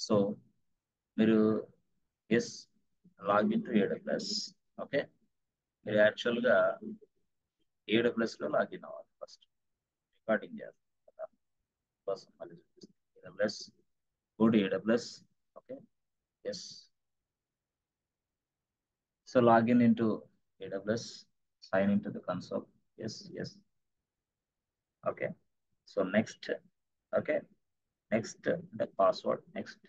So మీరు yes login to AWS. Okay, మీరు యాక్చువల్గా ఏడబ్ల్యూఎస్ లో లాగిన్ అవ్వాలి. ఫస్ట్ రికార్డింగ్ చేస్తాం కదా కోసం మళ్ళీ చూపిస్తాం. AWS, go to AWS. Okay, yes. So login into AWS, sign in to the console. Yes yes. Okay, so next. Okay, next the password. Next.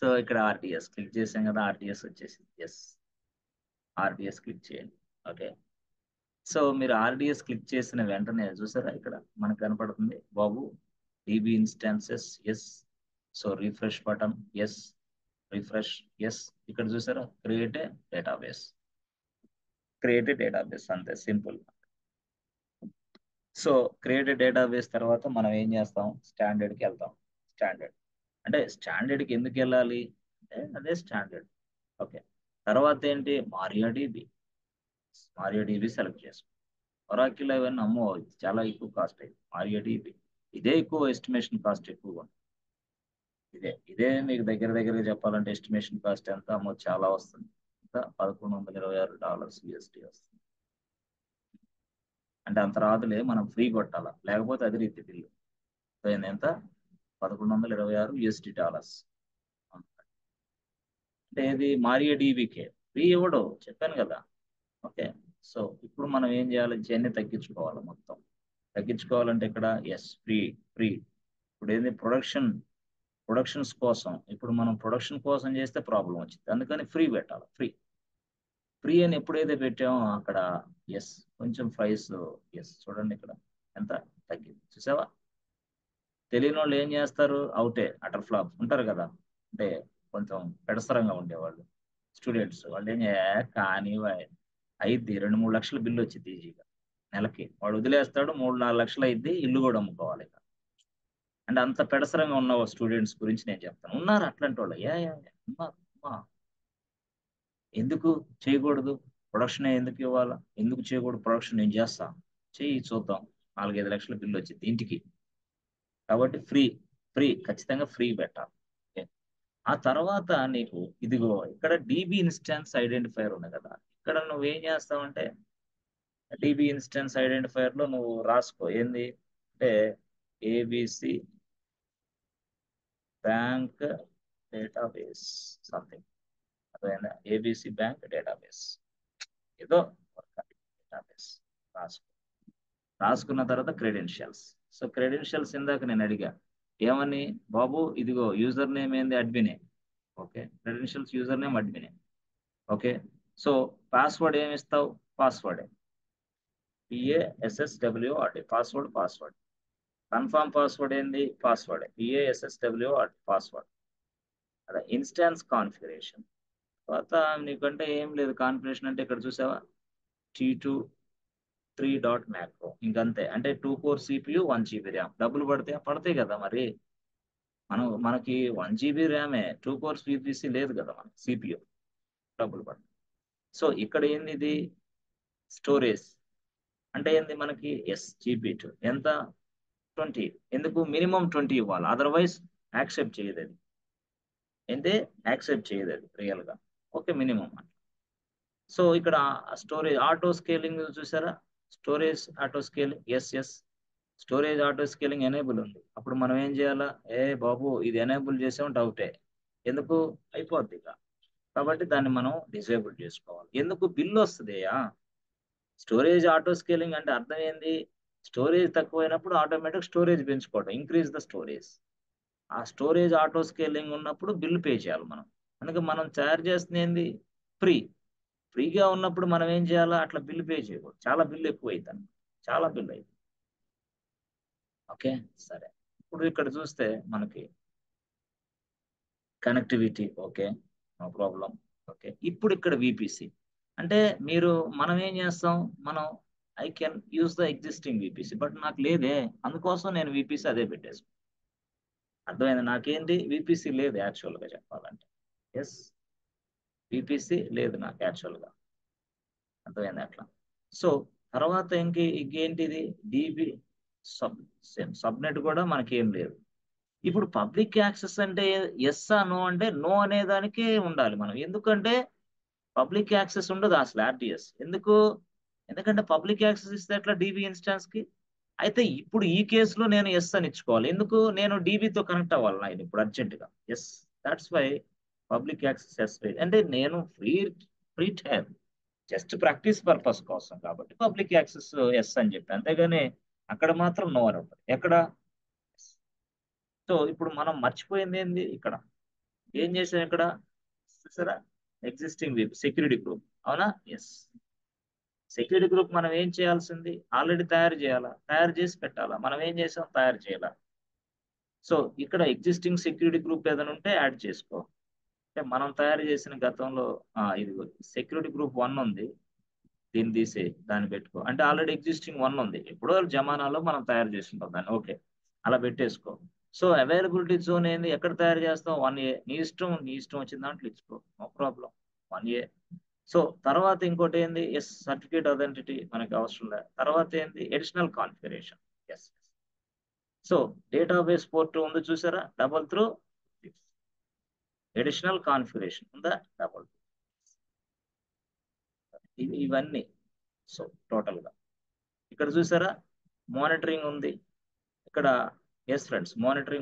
So ఇక్కడ ఆర్డిఎస్ క్లిక్ చేసాం కదా, RDS వచ్చేసింది. Yes, RDS click చేయండి. Okay, so మీరు RDS click చేసిన వెంటనే చూసారా ఇక్కడ మనకు కనపడుతుంది బాబు DB instances. Yes. So refresh button. Yes, refresh. Yes. ఇక్కడ చూసారా create a database. Create a database, అంతే simple. So create a database తర్వాత మనం ఏం చేస్తాం, స్టాండర్డ్కి వెళ్తాం. స్టాండర్డ్ అంటే స్టాండర్డ్కి ఎందుకు వెళ్ళాలి అంటే అదే స్టాండర్డ్. ఓకే, తర్వాత ఏంటి, మారియాడిబి. మారియాడిబి సెలెక్ట్ చేసుకో. ఒరాకిల్ అవన్నీ అమ్మో చాలా ఎక్కువ కాస్ట్ అయింది. మారియాడిబి ఇదే ఎక్కువ ఎస్టిమేషన్ కాస్ట్ ఎక్కువగా ఉంది. ఇదే మీకు దగ్గర చెప్పాలంటే ఎస్టిమేషన్ కాస్ట్ ఎంత అమ్మో చాలా వస్తుంది. ఎంత, $1126 USD వస్తుంది. అంటే అంత రాదులే, మనం ఫ్రీ కొట్టాలా, లేకపోతే అది రీతి బిల్లు. సో ఎంత, $1126 అంటే ఇది మారియాడిబికే. ఫ్రీ ఇవ్వడు, చెప్పాను కదా. ఓకే, సో ఇప్పుడు మనం ఏం చేయాలి, జర్నీ తగ్గించుకోవాలి మొత్తం. తగ్గించుకోవాలంటే ఇక్కడ ఎస్, ఫ్రీ. ఫ్రీ ఇప్పుడు ఏంది, ప్రొడక్షన్స్ కోసం. ఇప్పుడు మనం ప్రొడక్షన్ కోసం చేస్తే ప్రాబ్లం వచ్చింది, అందుకని ఫ్రీ పెట్టాలి. ఫ్రీ. ఫ్రీ అని ఎప్పుడైతే పెట్టామో అక్కడ ఎస్, కొంచెం ప్రైస్. ఎస్, చూడండి ఇక్కడ ఎంత తగ్గింది చూసావా. తెలియని వాళ్ళు ఏం చేస్తారు, అవుటే అటర్ ఫ్లాప్ ఉంటారు కదా, అంటే కొంచెం పెడసరంగా ఉండేవాళ్ళు. స్టూడెంట్స్ వాళ్ళు ఏం కానీ అయిద్ది 2-3 లక్షల బిల్లు వచ్చింది ఈజీగా నెలకి. వాడు వదిలేస్తాడు, 3-4 లక్షలు అయిద్ది, ఇల్లు కూడా అమ్ముకోవాలి ఇక. అంటే అంత పెడసరంగా ఉన్న స్టూడెంట్స్ గురించి నేను చెప్తాను. ఉన్నారు అట్లాంటి వాళ్ళు, ఉన్నారు. అమ్మా, ఎందుకు చేయకూడదు, ప్రొడక్షన్ ఎందుకు ఇవ్వాలా, ఎందుకు చేయకూడదు ప్రొడక్షన్, నేను చేస్తా, చెయ్యి చూద్దాం. 4-5 లక్షల బిల్లు వచ్చింది ఇంటికి. కాబట్టి ఫ్రీ. ఫ్రీ ఖచ్చితంగా ఫ్రీ పెట్టాలి. ఓకే. ఆ తర్వాత నీకు ఇదిగో ఇక్కడ డిబి ఇన్స్టాన్స్ ఐడెంటిఫైర్ ఉంది కదా, ఇక్కడ నువ్వు ఏం చేస్తావంటే డిబి ఇన్స్టాన్స్ ఐడెంటిఫైర్ లో నువ్వు రాసుకో ఏంది అంటే ఏబిసి బ్యాంక్ డేటాబేస్ సంథింగ్. అదేనా, ఏబిసి బ్యాంక్ డేటాబేస్ ఏదో డేటాబేస్ రాసుకో. రాసుకున్న తర్వాత క్రెడెన్షియల్స్. సో క్రెడెన్షియల్స్ ఇందాక నేను అడిగా ఏమని, బాబు ఇదిగో యూజర్ నేమ్ ఏంది, అడ్మినే. ఓకే, క్రెడెన్షియల్స్ యూజర్ నేమ్ అడ్మినే. ఓకే, సో పాస్వర్డ్ ఏమి ఇస్తావు, password PASSWRD, password. Confirm password ఏంది, పాస్వర్డ్ PASSWRD పాస్వర్డ్. అదే ఇన్స్టాన్స్ కాన్ఫిగరేషన్. తర్వాత నీకంటే ఏం లేదు, కాన్ఫిగరేషన్ అంటే ఇక్కడ చూసావా T23.macro, ఇంకంతే. అంటే 2 core CPU 1 GB ర్యామ్. డబ్బులు పడతాయి కదా మరి. మనకి 1 GB ర్యామే, 2 core CPC లేదు కదా మనకి CPU. డబ్బులు పడతాయి. సో ఇక్కడ ఏంది ఇది, స్టోరేజ్ అంటే ఏంది మనకి GB2 ఎంత, 20. ఎందుకు మినిమం 20 ఇవ్వాలి, అదర్వైజ్ యాక్సెప్ట్ చేయదు అది. ఏంటి, యాక్సెప్ట్ చేయదు అది రియల్ గా. Okay, minimum. సో ఇక్కడ స్టోరేజ్ ఆటో స్కేలింగ్ చూసారా, storage auto scaling. Yes, storage auto scaling enable ఉంది. అప్పుడు మనం ఏం చేయాలా, ఏ బాబు ఇది ఎనేబుల్ చేసాం డౌటే, ఎందుకు, అయిపోద్ది ఇక. కాబట్టి దాన్ని మనం డిసేబుల్ చేసుకోవాలి. ఎందుకు, బిల్లు వస్తుందయా. స్టోరేజ్ ఆటో స్కేలింగ్ అంటే అర్థం ఏంది, స్టోరేజ్ తక్కువైనప్పుడు ఆటోమేటిక్ స్టోరేజ్ పెంచుకోవడం, ఇంక్రీజ్ ద స్టోరేజ్. ఆ స్టోరేజ్ ఆటో స్కేలింగ్ ఉన్నప్పుడు బిల్లు పే చేయాలి మనం. అందుకే మనం తయారు చేస్తుంది ఏంది, ఫ్రీ. ఫ్రీగా ఉన్నప్పుడు మనం ఏం చేయాలా, అట్లా బిల్లు పే చేయకూడదు, చాలా బిల్లు ఎక్కువ అవుతుంది, చాలా బిల్లు అవుతుంది. ఓకే, సరే. ఇప్పుడు ఇక్కడ చూస్తే మనకి connectivity okay, no problem. Okay, ఇప్పుడు ఇక్కడ విపిసి అంటే మీరు, మనం ఏం చేస్తాం, మనం I can use the existing VPC, but నాకు లేదే, అందుకోసం నేను విపిసి అదే పెట్టేసాను. అర్థమైంది, నాకేంటి విపిసి లేదు యాక్చువల్గా చెప్పాలంటే. ఎస్, విపిసి లేదు నాకు యాక్చువల్గా. అర్థమైంది అట్లా. సో తర్వాత ఇంకేంటిది, డిబి సబ్నెట్ కూడా మనకి ఏం లేదు. ఇప్పుడు పబ్లిక్ యాక్సెస్ అంటే ఎస్ ఆ నో అంటే నో అనే దానికే ఉండాలి మనం. ఎందుకంటే పబ్లిక్ యాక్సెస్ ఉండదు అసలు ఆర్డిఎస్. ఎందుకంటే పబ్లిక్ యాక్సెస్ ఇస్తే ఎట్లా డీబీ ఇన్స్టాన్స్ కి. అయితే ఇప్పుడు ఈ కేసులో నేను ఎస్ అని ఇచ్చుకోవాలి. ఎందుకు? నేను డీబీతో కనెక్ట్ అవ్వాలి నేను ఇప్పుడు అర్జెంట్ గా. Yes, that's why public access yes. అంటే నేను free time just practice purpose కోసం కాబట్టి పబ్లిక్ యాక్సెస్ ఎస్ అని చెప్పి, అంతేగాని అక్కడ మాత్రం నో అని ఉంటుంది ఎక్కడ. సో ఇప్పుడు మనం మర్చిపోయింది ఏంది ఇక్కడ? ఏం చేసాం ఇక్కడ చూసారా? ఎగ్జిస్టింగ్ సెక్యూరిటీ గ్రూప్, అవునా? ఎస్. సెక్యూరిటీ గ్రూప్ మనం ఏం చేయాల్సింది? ఆల్రెడీ తయారు చేసి పెట్టాలా. మనం ఏం చేసాం? తయారు చేయాలా. సో ఇక్కడ ఎగ్జిస్టింగ్ సెక్యూరిటీ గ్రూప్ ఏదైనా ఉంటే యాడ్ చేసుకో. అంటే మనం తయారు చేసిన గతంలో ఇది సెక్యూరిటీ గ్రూప్ 1 ఉంది, దీన్ని తీసి దాన్ని పెట్టుకో. అంటే ఆల్రెడీ ఎగ్జిస్టింగ్ 1 ఉంది, ఎప్పుడో జమానాలో మనం తయారు చేస్తుంటాం దాన్ని. ఓకే, అలా పెట్టేసుకో. సో అవైలబిలిటీ జోన్ ఏంది? ఎక్కడ తయారు చేస్తాం? 1A. నీ ఇష్టం వచ్చిన దాంట్లో ఇచ్చుకో, నో ప్రాబ్లం. 1A. సో తర్వాత ఇంకోటి ఏంది? ఎస్, సర్టిఫికేట్ అథెంటిటీ మనకి అవసరం లేదు. తర్వాత ఏంది? Additional configuration. Yes. So database port ఉంది చూసారా? డబల్ త్రూ ఎడిషనల్ కాన్ఫిగరేషన్ ఉందా? డబల్. ఇవన్నీ. సో టోటల్ గా ఇక్కడ చూసారా? మానిటరింగ్ ఉంది ఇక్కడ. ఎస్ ఫ్రెండ్స్,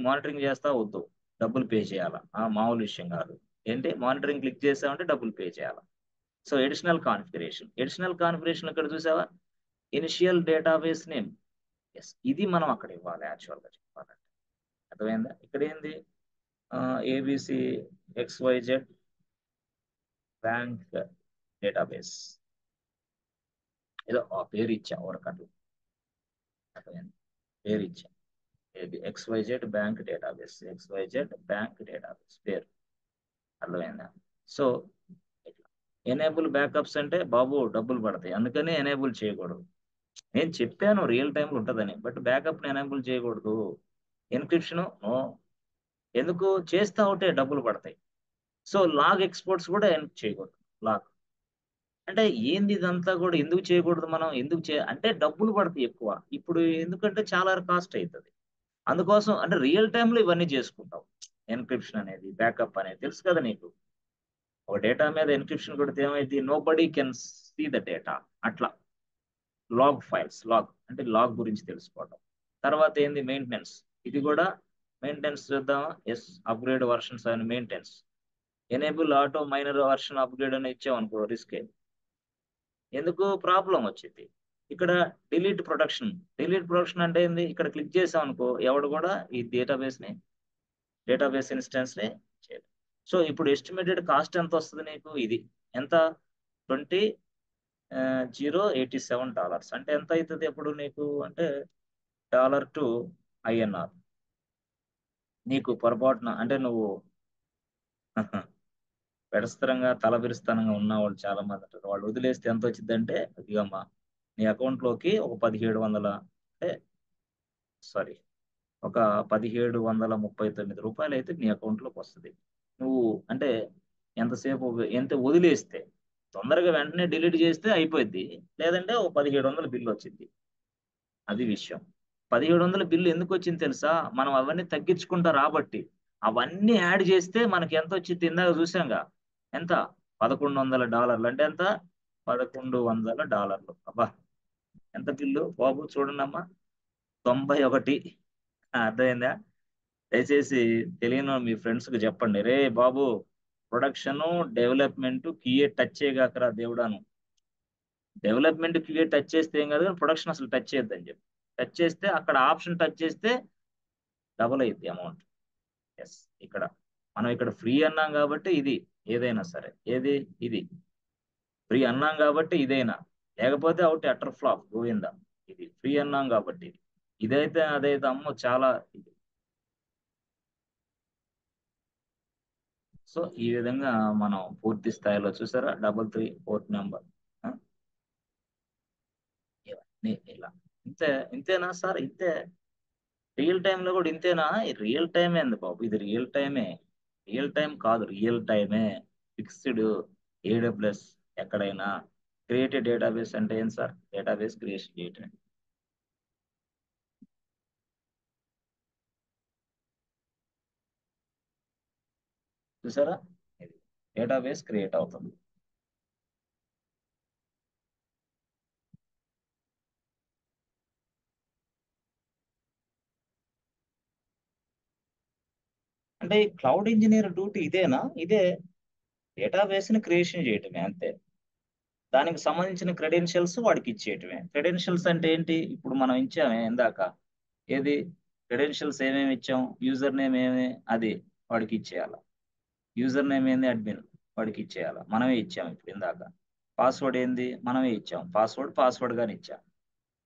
మానిటరింగ్ చేస్తా వద్దు, డబ్బులు పే చేయాలా? మామూలు విషయం కాదు. ఏంటి? మానిటరింగ్ క్లిక్ చేసామంటే డబ్బులు పే చేయాలా. సో ఎడిషనల్ కాన్ఫిగరేషన్ ఇక్కడ చూసావా? Initial database name. ఎస్, ఇది మనం అక్కడ ఇవ్వాలి యాక్చువల్ గా చెప్పాలంటే. అర్థమైందా? ఇక్కడ ఏంది? ఏబిసి XYZ బ్యాంక్ డేటాబేస్, ఏదో ఆ పేరు ఇచ్చా ఊరకట్లు. అర్థమైంది? పేరు ఇచ్చా. XYZ బ్యాంక్ డేటాబేస్ పేరు. అర్థమైందా? సో ఎనేబుల్ బ్యాకప్స్ అంటే బాబు డబ్బులు పడతాయి, అందుకని ఎనేబుల్ చేయకూడదు. నేను చెప్పాను రియల్ టైంలో ఉంటుందని, బట్ బ్యాకప్ ఎనేబుల్ చేయకూడదు. Encryption no. ఎందుకు? చేస్తా ఉంటే డబ్బులు పడతాయి. సో లాగ్ ఎక్స్పోర్ట్స్ కూడా చేయకూడదు. లాగ్ అంటే ఏంది? ఇదంతా కూడా ఎందుకు చేయకూడదు మనం? అంటే డబ్బులు పడతాయి ఎక్కువ ఇప్పుడు, ఎందుకంటే చాలా కాస్ట్ అవుతుంది. అందుకోసం అంటే రియల్ టైంలో ఇవన్నీ చేసుకుంటాం. ఎన్క్రిప్షన్ అనేది, బ్యాకప్ అనేది తెలుసు కదా నీకు. ఒక డేటా మీద ఎన్క్రిప్షన్ కొడితే ఏమైంది? Nobody can see the data. అట్లా లాగ్ అంటే లాగ్ గురించి తెలుసుకోవడం. తర్వాత ఏంది? మెయింటెనెన్స్. ఇది కూడా మెయింటెనెన్స్ చూద్దామా? ఎస్, అప్గ్రేడ్ వర్షన్స్ అని maintenance. Enable auto minor version upgrade అని ఇచ్చామనుకో రిస్కే. ఎందుకు? ప్రాబ్లం వచ్చింది. ఇక్కడ డిలీట్ ప్రొడక్షన్ అంటే ఏంది? ఇక్కడ క్లిక్ చేసాం అనుకో ఎవడు కూడా ఈ డేటాబేస్ ఇన్స్టెన్స్ ని చేయదు. సో ఇప్పుడు ఎస్టిమేటెడ్ కాస్ట్ ఎంత వస్తుంది నీకు? ఇది ఎంత? 20,087 అంటే ఎంత అవుతుంది అప్పుడు నీకు? అంటే $2 నీకు పొరపాటున అంటే నువ్వు పెడస్తరంగా తలబిరుస్తనంగా ఉన్న వాళ్ళు చాలా మంది ఉంటారు. వాళ్ళు వదిలేస్తే ఎంత వచ్చిందంటే, ఇదిగమ్మా నీ అకౌంట్ లోకి ఒక 1700, అంటే సారీ, ఒక $1739 అయితే నీ అకౌంట్ లోకి వస్తుంది. నువ్వు అంటే ఎంతసేపు ఎంత వదిలేస్తే, తొందరగా వెంటనే డిలీట్ చేస్తే అయిపోద్ది, లేదంటే ఓ 1700 బిల్లు వచ్చింది. అది విషయం. 1700 బిల్లు ఎందుకు వచ్చింది తెలుసా? మనం అవన్నీ తగ్గించుకుంటా రాబట్టి. అవన్నీ యాడ్ చేస్తే మనకి ఎంత వచ్చింది? ఇందాక చూసాంగా ఎంత? $1,100 అంటే ఎంత? $1,100. అబ్బా, ఎంత బిల్లు బాబు చూడండి అమ్మా, 91. అర్థమైందా? దయచేసి తెలియని మీ ఫ్రెండ్స్ కి చెప్పండి, రే బాబు ప్రొడక్షన్ డెవలప్మెంట్ క్యూఏ టచ్ చేయగాకరా దేవుడాను. డెవలప్మెంట్ క్యూఏ టచ్ చేస్తే ఏం కాదు, కానీ ప్రొడక్షన్ అసలు టచ్ చేయొద్దని చెప్పి. టచ్ చేస్తే అక్కడ ఆప్షన్ టచ్ చేస్తే డబుల్ అయ్యిద్ది అమౌంట్. ఎస్, ఇక్కడ మనం ఇక్కడ ఫ్రీ అన్నాం కాబట్టి ఇది ఏదైనా సరే, ఏది ఇది ఫ్రీ అన్నాం కాబట్టి ఇదైనా, లేకపోతే అవుట్ అటర్ ఫ్లాప్ గోవిందా. ఇది ఫ్రీ అన్నాం కాబట్టి ఇదైతే అదైతే అమ్మో చాలా ఇది. సో ఈ విధంగా మనం పూర్తి స్థాయిలో చూసారా 33 పోర్ట్ నెంబర్ ఇవన్నీ ఇలా. ఇంతేనా సార్? ఇంతే. రియల్ టైంలో కూడా ఇంతేనా? రియల్ టైం ఏంది బాబు? ఇది రియల్ టైమే. రియల్ టైం కాదు, రియల్ టైమే. ఫిక్స్డ్ AWS ఎక్కడైనా. క్రియేటెడ్ డేటాబేస్ అంటే ఏం సార్? డేటాబేస్ క్రియేషన్ చేయటం. చూసారా, ఇది డేటాబేస్ క్రియేట్ అవుతుంది. అంటే క్లౌడ్ ఇంజనీర్ డ్యూటీ ఇదేనా? ఇదే, డేటాబేస్ ని క్రియేషన్ చేయటమే అంతే. దానికి సంబంధించిన క్రెడెన్షియల్స్ వాడికి ఇచ్చేయటమే. క్రెడెన్షియల్స్ అంటే ఏంటి? ఇప్పుడు మనం ఇచ్చామే ఇందాక, ఏది క్రెడెన్షియల్స్ ఏమేమి ఇచ్చాం, యూజర్ నేమ్ ఏమి, అది వాడికి ఇచ్చేయాల. యూజర్ నేమ్ ఏంది, అడ్మిన్, వాడికి ఇచ్చేయాల. మనమే ఇచ్చాం ఇప్పుడు ఇందాక. పాస్వర్డ్ ఏంది, మనమే ఇచ్చాం. పాస్వర్డ్ గాని ఇచ్చాం.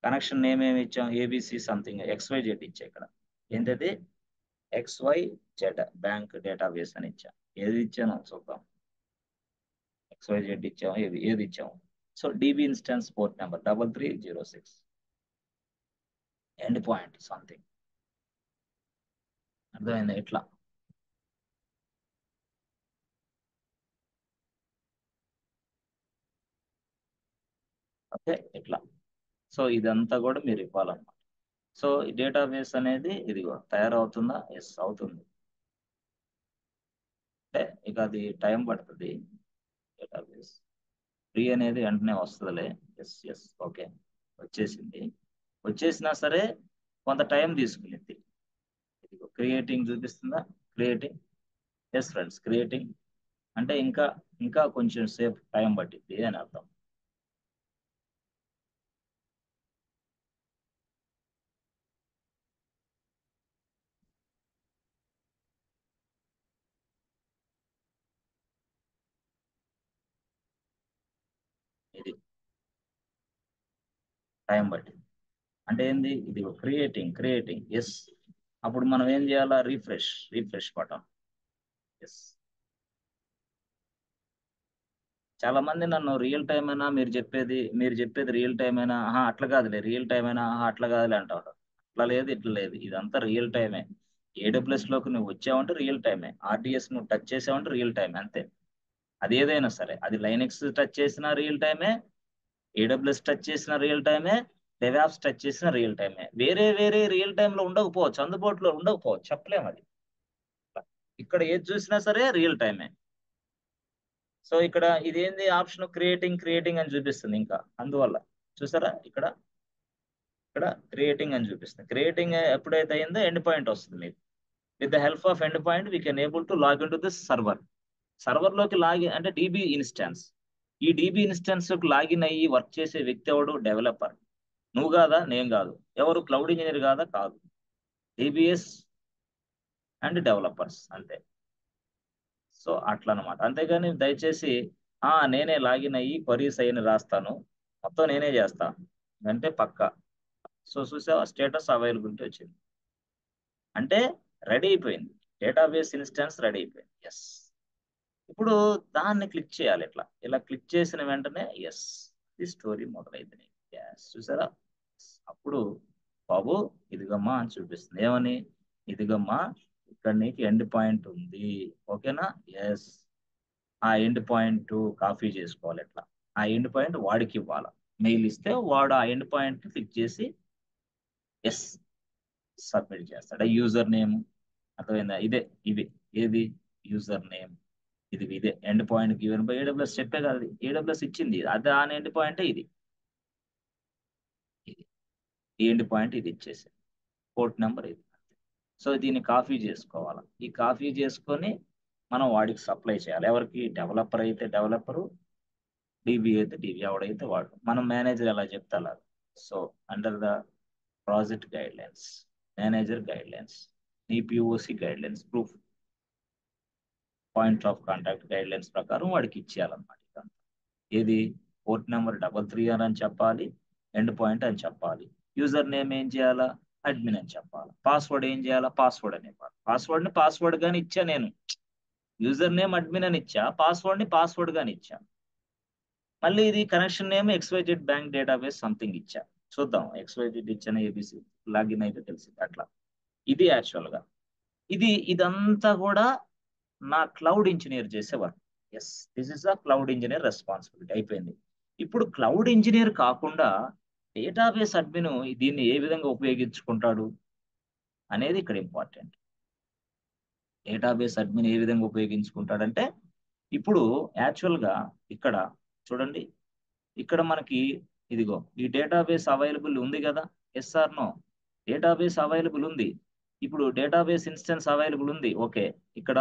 కనెక్షన్ నేమ్ ఏమి ఇచ్చాం, ఏబిసి సంథింగ్ XYZ ఇచ్చా ఇక్కడ. ఏంటది, XYZ బ్యాంక్ డేటాబేస్ అని ఇచ్చాం. ఏది ఇచ్చానో చూద్దాం. XYZ ఇచ్చాం, ఏది ఇచ్చాం. So dB instance port number 3306, end point something. అర్థమైందా? ఇట్లా ఓకే, ఇట్లా. సో ఇదంతా కూడా మీరు ఇవ్వాలన్నమాట. సో ఈ డేటాబేస్ అనేది ఇదిగో తయారవుతుందా? ఎస్ అవుతుంది. అంటే ఇక అది టైం పడుతుంది. డేటాబేస్ ఫ్రీ అనేది వెంటనే వస్తుందిలే. ఎస్ ఎస్ ఓకే, వచ్చేసింది. వచ్చేసినా సరే కొంత టైం తీసుకునేది. ఇదిగో క్రియేటింగ్ చూపిస్తుందా, క్రియేటింగ్. ఎస్ ఫ్రెండ్స్, క్రియేటింగ్ అంటే ఇంకా ఇంకా కొంచెం సేపు టైం పట్టింది అని అర్థం. ఇది టైం పట్టింది అంటే ఏంది, ఇది క్రియేటింగ్ ఎస్. అప్పుడు మనం ఏం చేయాలా, రీఫ్రెష్ బటన్. ఎస్. చాలా మంది నన్ను రియల్ టైం అయినా మీరు చెప్పేది రియల్ టైం అయినా, అట్లా కాదులే, రియల్ టైం అయినా, అట్లా కాదులే అంటాడు. అట్లా లేదు, ఇట్లా లేదు, ఇదంతా రియల్ టైమే. AWS లోకి నువ్వు వచ్చావంటే రియల్ టైమే. RDS నువ్వు టచ్ చేసావంటే రియల్ టైమే అంతే. అది ఏదైనా సరే, అది లైనెక్స్ టచ్ చేసిన రియల్ టైమే, AWS టచ్ చేసిన రియల్ టైమే, డెవాప్స్ టచ్ చేసిన రియల్ టైమే. వేరే వేరే రియల్ టైంలో ఉండకపోవచ్చు, అందుబాటులో ఉండకపోవచ్చు, చెప్పలేము అది. ఇక్కడ ఏది చూసినా సరే రియల్ టైమే. సో ఇక్కడ ఇదేంది ఆప్షన్, క్రియేటింగ్ అని చూపిస్తుంది ఇంకా, అందువల్ల. చూసారా ఇక్కడ, ఇక్కడ క్రియేటింగ్ అని చూపిస్తుంది. క్రియేటింగ్ ఎప్పుడైతే అయిందో ఎండ్ పాయింట్ వస్తుంది మీకు. With the help of end point we can able to log in to this server. Server లోకి లాగిన్ అంటే DB ఇన్స్టాన్స్. ఈ DB ఇన్స్టాన్స్ లోకి లాగిన్ అయ్యి వర్క్ చేసే వ్యక్తి ఎవడు, డెవలపర్. నువ్వు కాదా, నేను కాదు. ఎవరు, క్లౌడ్ ఇంజనీర్ కాదా, కాదు. DBS అండ్ డెవలపర్స్ అంతే. సో అట్లా అనమాట. అంతేగాని దయచేసి నేనే లాగిన్ అయ్యి క్వరీస్ అయిన రాస్తాను, మొత్తం నేనే చేస్తా అంటే పక్క. సో చూసావా, స్టేటస్ అవైలబిలిటీ వచ్చింది అంటే రెడీ అయిపోయింది. డేటాబేస్ ఇన్స్టెన్స్ రెడీ అయిపోయింది. ఎస్. ఇప్పుడు దాన్ని క్లిక్ చేయాలి. ఇట్లా ఇలా క్లిక్ చేసిన వెంటనే ఎస్, ఈ స్టోరీ మొదలైంది. ఎస్ చూసారా, అప్పుడు బాబు ఇదిగమ్మా అని చూపిస్తుంది. ఏమని, ఇదిగమ్మా ఇక్కడ నీకు ఎండ్ పాయింట్ ఉంది, ఓకేనా. ఎస్. ఆ ఎండ్ పాయింట్ కాపీ చేసుకోవాలి. ఎట్లా, ఆ ఎండ్ పాయింట్ వాడికి ఇవ్వాలి. మెయిల్ ఇస్తే వాడు ఆ ఎండ్ పాయింట్ క్లిక్ చేసి ఎస్ సబ్మిట్ చేస్తాడు. యూజర్ నేమ్ అర్థమైందా, ఇవి ఏది యూజర్ నేమ్, ఇదే end point given by AWS. చెప్పే కదా, AWS ఇచ్చింది అది, ఆ ఎండ్ పాయింట్ ఇది ఈ ఎండ్ పాయింట్ ఇది ఇచ్చేసి పోర్ట్ నెంబర్ ఇది. సో దీన్ని కాపీ చేసుకోవాలి. ఈ కాపీ చేసుకొని మనం వాడికి సప్లై చేయాలి. ఎవరికి, డెవలపర్ అయితే డెవలపరు, DB అయితే DB, ఎవడైతే వాడు. మనం మేనేజర్ ఎలా చెప్తే అలా. So under the project guide lines, manager guide lines, నీ POC guide lines, proof point of contact guide lines ప్రకారం వాడికి ఇచ్చేయాలన్నమాట. ఇదంతా ఏది, పోర్ట్ నెంబర్ 33 అని చెప్పాలి, ఎండ్ పాయింట్ అని చెప్పాలి. యూజర్ నేమ్ ఏం చేయాలా, అడ్మిన్ అని చెప్పాలి. పాస్వర్డ్ ఏం చేయాలా, పాస్వర్డ్ అని ఇవ్వాలి. పాస్వర్డ్ గాని ఇచ్చా నేను. యూజర్ నేమ్ అడ్మిన్ అని ఇచ్చా, పాస్వర్డ్ గాని ఇచ్చా. మళ్ళీ ఇది connection name XYZ bank database something ఇచ్చా. చూద్దాం, XYZ ఇచ్చిన ABC లాగిన్ అయితే తెలిసింది. అట్లా ఇది యాక్చువల్ గా, ఇదంతా కూడా నా క్లౌడ్ ఇంజనీర్ చేసే work. Yes, this is the cloud engineer responsibility. అయిపోయింది. ఇప్పుడు క్లౌడ్ ఇంజనీర్ కాకుండా డేటాబేస్ అడ్మిన్ దీన్ని ఏ విధంగా ఉపయోగించుకుంటాడు అనేది ఇక్కడ ఇంపార్టెంట్. డేటాబేస్ అడ్మిన్ ఏ విధంగా ఉపయోగించుకుంటాడంటే, ఇప్పుడు యాక్చువల్గా ఇక్కడ చూడండి, ఇక్కడ మనకి ఇదిగో ఈ డేటాబేస్ అవైలబుల్ ఉంది కదా, yes or no? Database available ఉంది. ఇప్పుడు డేటాబేస్ ఇన్స్టెన్స్ అవైలబుల్ ఉంది, ఓకే. ఇక్కడ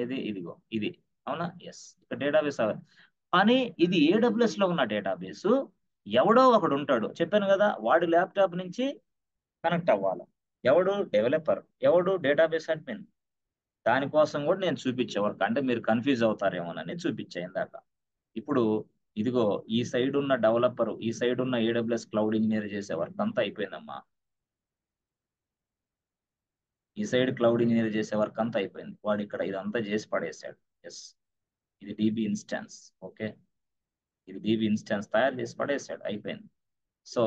ఏది, ఇదిగో ఇది, అవునా? ఎస్, ఇక్కడ డేటాబేస్ కానీ ఇది ఏడబ్ల్యూఎస్ లో ఉన్న డేటాబేస్ ఎవడో ఒకడు ఉంటాడు, చెప్పాను కదా, వాడి ల్యాప్టాప్ నుంచి కనెక్ట్ అవ్వాలి. ఎవడు? డెవలపర్. ఎవడు? Database admin. దానికోసం కూడా నేను చూపించే వర్క్, అంటే మీరు కన్ఫ్యూజ్ అవుతారేమోనని చూపించా ఇందాక. ఇప్పుడు ఇదిగో ఈ సైడ్ ఉన్న డెవలపర్, ఈ సైడ్ ఉన్న ఏడబ్ల్యూఎస్ క్లౌడ్ ఇంజనీర్ చేసే వర్క్ అంతా అయిపోయిందమ్మా. ఈ సైడ్ క్లౌడ్ ఇంజనీర్ చేసే వర్క్ అంతా అయిపోయింది. వాడు ఇక్కడ ఇదంతా చేసి పడేసాడు. ఎస్, ఇది డిబి ఇన్స్టాన్స్, ఓకే. ఇది డిబి ఇన్స్టాన్స్ తయారు చేసి పడేసాడు, అయిపోయింది. సో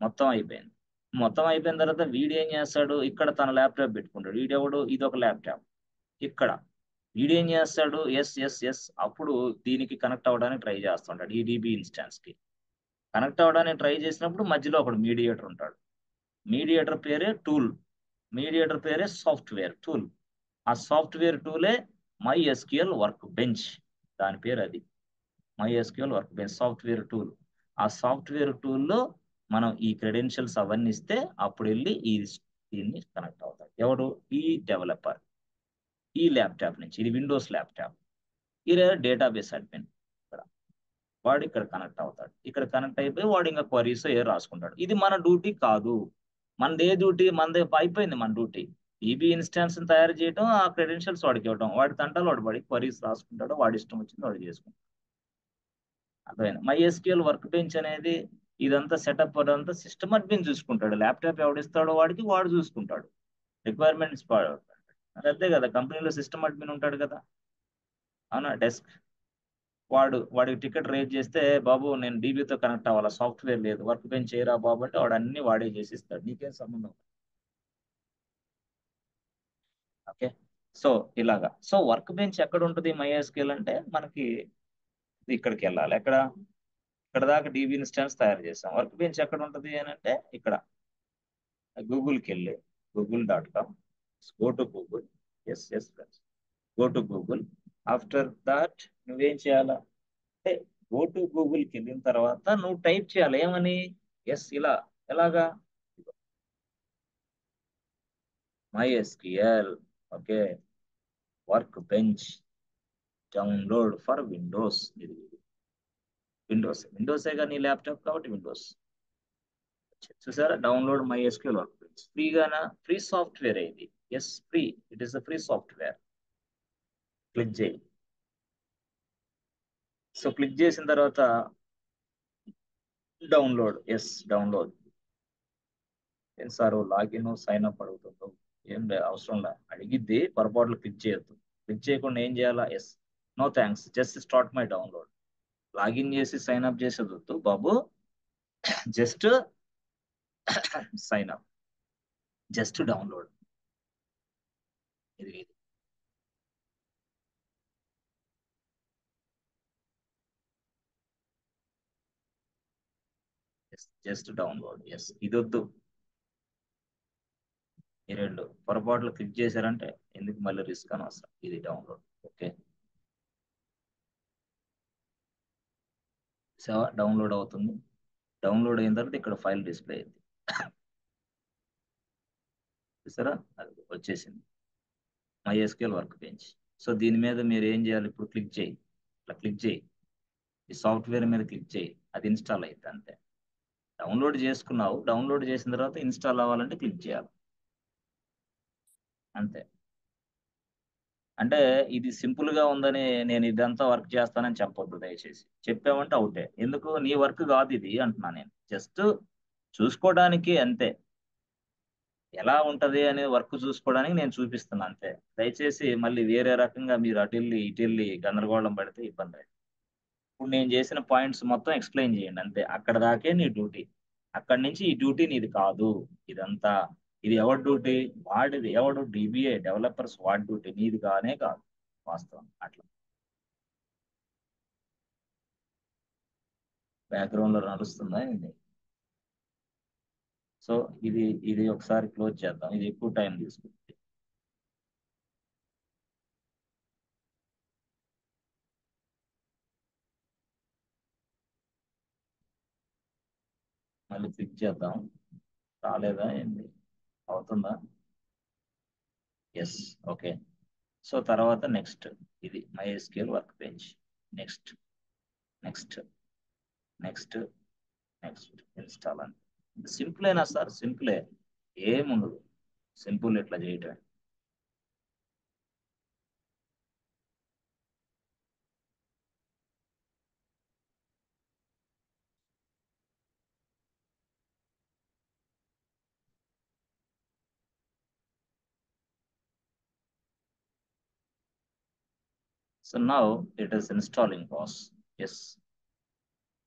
మొత్తం అయిపోయింది. మొత్తం అయిపోయిన తర్వాత వీడు ఏం చేస్తాడు, ఇక్కడ తన ల్యాప్టాప్ పెట్టుకుంటాడు. వీడెవడు? ఇది ఒక ల్యాప్టాప్. ఇక్కడ వీడేం చేస్తాడు, ఎస్ ఎస్ ఎస్, అప్పుడు దీనికి కనెక్ట్ అవ్వడానికి ట్రై చేస్తుంటాడు, ఈ డిబి ఇన్స్టాన్స్ కి కనెక్ట్ అవ్వడానికి ట్రై చేసినప్పుడు మధ్యలో ఒకడు మీడియేటర్ ఉంటాడు. మీడియేటర్ పేరే టూల్, మీడియేటర్ పేరే సాఫ్ట్వేర్ టూల్. ఆ సాఫ్ట్వేర్ టూలే మై ఎస్క్యూఎల్ వర్క్ బెంచ్, దాని పేరు అది, MySQL workbench software tool. ఆ సాఫ్ట్వేర్ టూల్లో మనం ఈ క్రెడెన్షియల్స్ అవన్నీ ఇస్తే అప్పుడు వెళ్ళి దీన్ని కనెక్ట్ అవుతాడు. ఎవడు? ఈ డెవలపర్. ఈ ల్యాప్టాప్ నుంచి, ఇది విండోస్ ల్యాప్టాప్, ఇది డేటాబేస్ అడ్మిన్. ఇక్కడ వాడు ఇక్కడ కనెక్ట్ అవుతాడు. ఇక్కడ కనెక్ట్ అయిపోయి వాడు ఇంకా క్వరీస్ ఏ రాసుకుంటాడు. ఇది మన డ్యూటీ కాదు. మనదే డ్యూటీ, మనదే అయిపోయింది మన డ్యూటీ. ఈబీ ఇన్స్టాన్స్ తయారు చేయడం, ఆ క్రెడెన్షియల్స్ వాడికి ఇవ్వడం, వాడి తంటాలు వాడు పడి క్వరీస్ రాసుకుంటాడు, వాడి ఇష్టం వచ్చింది వాడు చేసుకుంటాడు. అర్థమైంది? MySQL వర్క్ బెంచ్ అనేది ఇదంతా సెటప్ అదంతా సిస్టమ్ అడ్మిన్ చూసుకుంటాడు. ల్యాప్టాప్ ఎవడిస్తాడో వాడికి వాడు చూసుకుంటాడు. రిక్వైర్మెంట్స్ అంతే కదా, కంపెనీలో సిస్టమ్ అడ్మిన్ ఉంటాడు కదా, అవునా? డెస్క్, వాడికి టికెట్ రేజ్ చేస్తే, బాబు నేను డీబీతో కనెక్ట్ అవ్వాలా, సాఫ్ట్వేర్ లేదు, వర్క్ బెంచ్ చేయరా బాబు అంటే వాడు అన్ని వాడే చేసి ఇస్తాడు, నీకేం సంబంధం. ఓకే. సో ఇలాగా, సో వర్క్ బెంచ్ ఎక్కడ ఉంటుంది MySQL అంటే, మనకి ఇక్కడికి వెళ్ళాలి. ఇక్కడ దాకా డీబీ ఇన్స్టాన్స్ తయారు చేసాం. వర్క్ బెంచ్ ఎక్కడ ఉంటుంది అని అంటే, ఇక్కడ గూగుల్కి వెళ్ళి google.com, go to Google. Yes yes friends, go to Google. After that నువ్వేం చేయాలా అంటే, గో టు గూగుల్కి వెళ్ళిన తర్వాత నువ్వు టైప్ చేయాలి ఏమని, ఎస్ ఇలా, ఎలాగా, MySQL, okay, workbench download for Windows. ఇది విండోసే కానీ ల్యాప్టాప్ కాబట్టి విండోస్. చూసారా, డౌన్లోడ్ MySQL వర్క్ బెంచ్ ఫ్రీగానా, ఫ్రీ సాఫ్ట్వేర్ ఇది. Yes, free, it is a free software. Click చేయి. సో క్లిక్ చేసిన తర్వాత డౌన్లోడ్, ఎస్ డౌన్లోడ్. ఏం సార్ లాగిన్ సైన్ అప్ అడుగుతుందో, ఏం అవసరం లే, అడిగిద్ది, పొరపాట్లు క్లిక్ చేయొద్దు. క్లిక్ చేయకుండా ఏం చేయాలా, yes, no thanks, just start my download. Login చేసి సైన్ అప్ చేసేది వద్దు బాబు, just sign up, just download. ఇది జస్ట్ డౌన్లోడ్, ఎస్, ఇది వద్దు. ఈ రెండు పొరపాట్లు క్లిక్ చేశారంటే ఎందుకు మళ్ళీ రిస్క్ అని అవసరం, ఇది డౌన్లోడ్. ఓకే, సో డౌన్లోడ్ అవుతుంది. డౌన్లోడ్ అయిన తర్వాత ఇక్కడ ఫైల్ డిస్ప్లే అయింది, చూసారా, అది వచ్చేసింది MySQL వర్క్ బెంచ్. సో దీని మీద మీరు ఏం చేయాలి, ఇప్పుడు క్లిక్ చేయి, ఇట్లా క్లిక్ చేయి, ఈ సాఫ్ట్వేర్ మీద క్లిక్ చేయి, అది ఇన్స్టాల్ అవుతుంది అంతే. డౌన్లోడ్ చేసుకున్నావు, డౌన్లోడ్ చేసిన తర్వాత ఇన్స్టాల్ అవ్వాలంటే క్లిక్ చేయాలి, అంతే. అంటే ఇది సింపుల్ గా ఉందని నేను ఇదంతా వర్క్ చేస్తానని చెప్పొద్దు దయచేసి. చెప్పామంటే అవుటే, ఎందుకు నీ వర్క్ కాదు ఇది అంటున్నా నేను, జస్ట్ చూసుకోవడానికి అంతే, ఎలా ఉంటది అనే వర్క్ చూసుకోవడానికి నేను చూపిస్తున్నా అంతే. దయచేసి మళ్ళీ వేరే రకంగా మీరు అటు వెళ్ళి ఇటు వెళ్ళి గందరగోళం పడితే ఇబ్బంది. ఇప్పుడు నేను చేసిన పాయింట్స్ మొత్తం ఎక్స్ప్లెయిన్ చేయండి అంతే, అక్కడ దాకే నీ డ్యూటీ. అక్కడి నుంచి ఈ డ్యూటీ నీది కాదు, ఇదంతా. ఇది ఎవరి డ్యూటీ? వాడిది. ఎవడు? డిబిఏ డెవలపర్స్, వాడి డ్యూటీ, నీది కానే కాదు వాస్తవం. అట్లా బ్యాక్గ్రౌండ్ లో నడుస్తుందా ఇది? సో ఇది ఒకసారి క్లోజ్ చేద్దాం, ఇది ఎక్కువ టైం తీసుకుంటుంది. మళ్ళీ క్లిక్ చేద్దాం. రాలేదా ఏంటి? అవుతుందా? ఎస్. ఓకే. సో తర్వాత నెక్స్ట్ ఇది MySQL workbench. Next next next next install అని. సింపులేనా సార్? సింపులే, ఏముండదు. సింపుల్ ఇట్లా చేయటం. So now it is installing boss. Yes,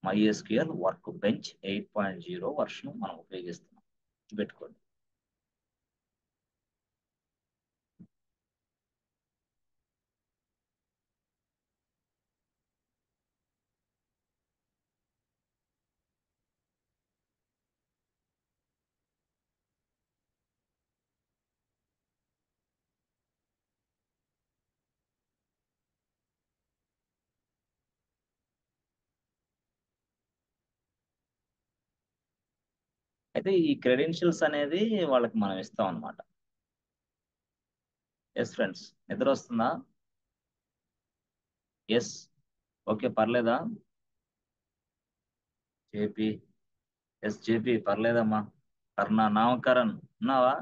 MySQL workbench 8.0 version మనం ఉపయోగిస్తున్నాం. పెట్టుకోండి. అయితే ఈ క్రెడెన్షియల్స్ అనేది వాళ్ళకి మనం ఇస్తాం అనమాట. ఎస్ ఫ్రెండ్స్, నిద్ర వస్తుందా? ఎస్. ఓకే, పర్లేదా? జేపీ. ఎస్ జేపీ, పర్లేదమ్మా. నామకరణ్ ఉన్నావా?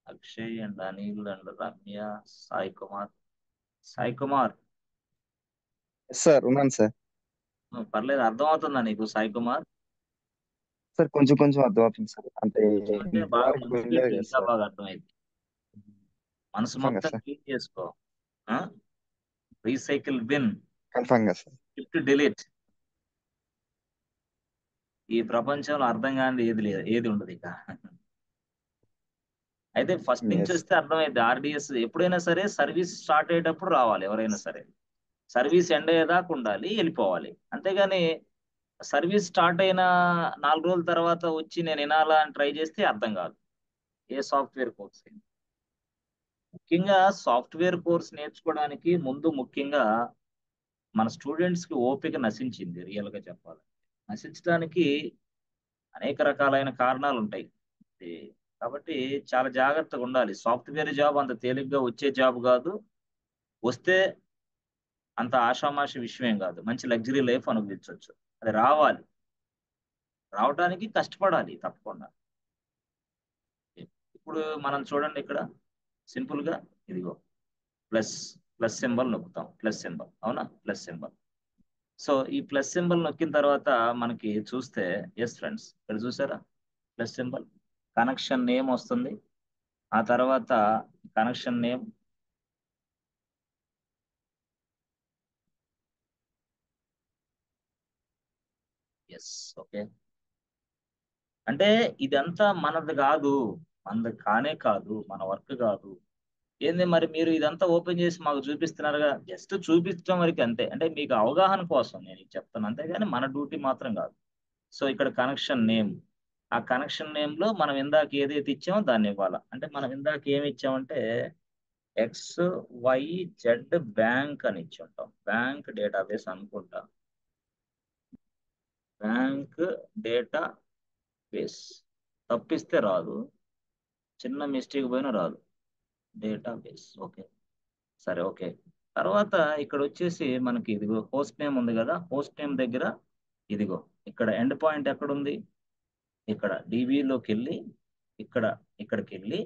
Akshay and Anil and Ramya, Sai Kumar. Sai Kumar, sir ఉన్నాను సార్. పర్లేదు, అర్థమవుతుందా నీకు సాయి కుమార్? సార్ కొంచెం కొంచెం అర్థమవుతుంది సార్. అంటే కొంచెం అంటే బాగా వరకు మనసు వినలేదు పెట్టి కదా ఇంకా సార్. బాగా అర్థమైంది. మనసు కన్ఫామ్ కదా మొత్తం సార్. క్లీన్ చేసుకో. రీసైకిల్ బిన్, కన్ఫామ్ కదా సార్. Shift delete. ఈ ప్రపంచంలో అర్థం కానిది ఏది లేదు, ఏది ఉండదు ఇక. అయితే ఫస్ట్ నుంచి ఎస్. వస్తే అర్థమైంది. ఆర్డిఎస్ ఎప్పుడైనా సరే సర్వీస్ స్టార్ట్ అయ్యేటప్పుడు రావాలి ఎవరైనా సరే. సర్వీస్ ఎండ్ అయ్యేదాకా ఉండాలి, వెళ్ళిపోవాలి. అంతేగాని సర్వీస్ స్టార్ట్ అయిన 4 రోజుల తర్వాత వచ్చి నేను వినాలా అని ట్రై చేస్తే అర్థం కాదు. ఏ సాఫ్ట్వేర్ కోర్స్ అయినా. ముఖ్యంగా సాఫ్ట్వేర్ కోర్స్ నేర్చుకోవడానికి ముందు ముఖ్యంగా మన స్టూడెంట్స్ కి ఓపిక నశించింది. రియల్ గా చెప్పాలి, నశించడానికి అనేక రకాలైన కారణాలు ఉంటాయి. ఇది కాబట్టి చాలా జాగ్రత్తగా ఉండాలి. సాఫ్ట్వేర్ జాబ్ అంత తేలిగ్గా వచ్చే జాబ్ కాదు. వస్తే అంత ఆషామాషి విషయం కాదు. మంచి లగ్జరీ లైఫ్ అనుభవించవచ్చు. అది రావాలి, రావడానికి కష్టపడాలి తప్పకుండా. ఇప్పుడు మనం చూడండి ఇక్కడ సింపుల్ గా ఇదిగో ప్లస్, ప్లస్ సింబల్ నొక్కుతాం. ప్లస్ సింబల్, అవునా? Plus symbol. సో ఈ ప్లస్ సింబల్ నొక్కిన తర్వాత మనకి చూస్తే, ఎస్ ఫ్రెండ్స్, ఇక్కడ చూసారా ప్లస్ సింబల్? కనెక్షన్ నేమ్ వస్తుంది. ఆ తర్వాత కనెక్షన్ నేమ్, ఎస్. ఓకే. అంటే ఇదంతా మనది కాదు, మనది కానే కాదు, మన వర్క్ కాదు. ఏంది మరి మీరు ఇదంతా ఓపెన్ చేసి మాకు చూపిస్తున్నారుగా? జస్ట్ చూపించడం వరకు అంతే. అంటే మీకు అవగాహన కోసం నేను ఇది చెప్తాను, అంతేగాని మన డ్యూటీ మాత్రం కాదు. సో ఇక్కడ కనెక్షన్ నేమ్, ఆ కనెక్షన్ నేమ్ లో మనం ఇందాక ఏదైతే ఇచ్చామో దాన్ని ఇవ్వాలా. అంటే మనం ఇందాక ఏమి ఇచ్చామంటే ఎక్స్ వై జెడ్ బ్యాంక్ అని ఇచ్చి ఉంటాం. బ్యాంక్ డేటాబేస్ అనుకుంటా. Bank data base. తప్పిస్తే రాదు, చిన్న మిస్టేక్ పోయినా రాదు. డేటాబేస్. ఓకే, సరే. ఓకే. తర్వాత ఇక్కడ వచ్చేసి మనకి ఇదిగో హోస్ట్ నేమ్ ఉంది కదా. హోస్ట్ నేమ్ దగ్గర ఇదిగో ఇక్కడ ఎండ్ పాయింట్ ఎక్కడ ఉంది? ఇక్కడ డీబీలోకి వెళ్ళి ఇక్కడ, ఇక్కడికి వెళ్ళి,